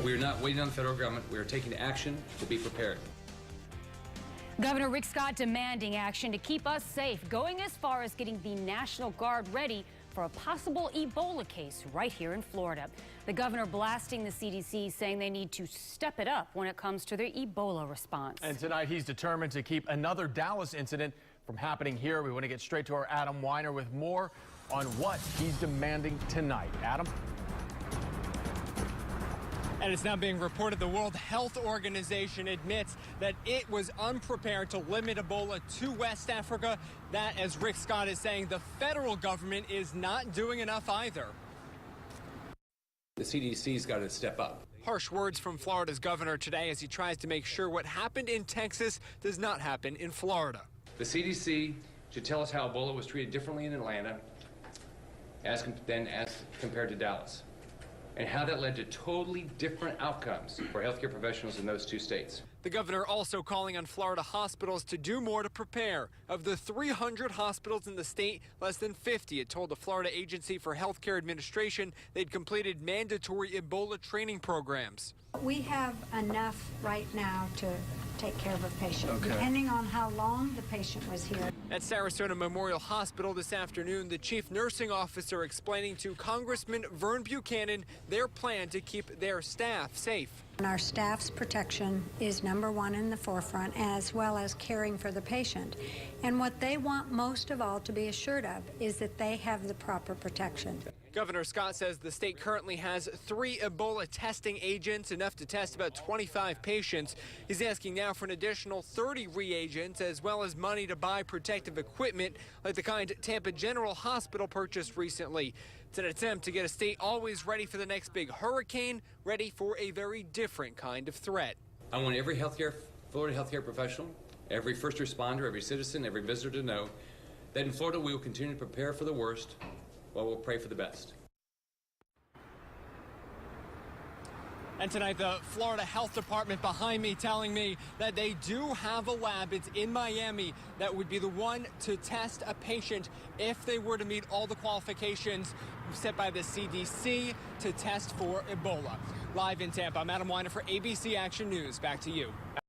We are not waiting on the federal government. We are taking action to be prepared. Governor Rick Scott demanding action to keep us safe, going as far as getting the National Guard ready for a possible Ebola case right here in Florida. The governor blasting the CDC, saying they need to step it up when it comes to their Ebola response. And tonight he's determined to keep another Dallas incident from happening here. We want to get straight to our Adam Weiner with more on what he's demanding tonight. Adam? And it's now being reported the World Health Organization admits that it was unprepared to limit Ebola to West Africa. That, as Rick Scott is saying, the federal government is not doing enough either. The CDC's got to step up. Harsh words from Florida's governor today as he tries to make sure what happened in Texas does not happen in Florida. The CDC should tell us how Ebola was treated differently in Atlanta as compared to Dallas, and how that led to totally different outcomes for healthcare professionals in those two states. The governor also calling on Florida hospitals to do more to prepare. Of the 300 hospitals in the state, less than 50 had told the Florida Agency for Healthcare Administration they'd completed mandatory Ebola training programs. We have enough right now to take care of a patient, depending on how long the patient was here. At Sarasota Memorial Hospital this afternoon, the chief nursing officer explaining to Congressman Vern Buchanan their plan to keep their staff safe. And our staff's protection is #1 in the forefront, as well as caring for the patient. And what they want most of all to be assured of is that they have the proper protection. Governor Scott says the state currently has 3 Ebola testing agents, enough to test about 25 patients. He's asking now for an additional 30 reagents, as well as money to buy protective equipment like the kind Tampa General Hospital purchased recently. It's an attempt to get a state always ready for the next big hurricane, ready for a very different kind of threat. I want every Florida healthcare professional, every first responder, every citizen, every visitor to know that in Florida we will continue to prepare for the worst while we'll pray for the best. And tonight, the Florida Health Department behind me telling me that they do have a lab. It's in Miami that would be the one to test a patient if they were to meet all the qualifications set by the CDC to test for Ebola. Live in Tampa, I'm Adam Weiner for ABC Action News. Back to you.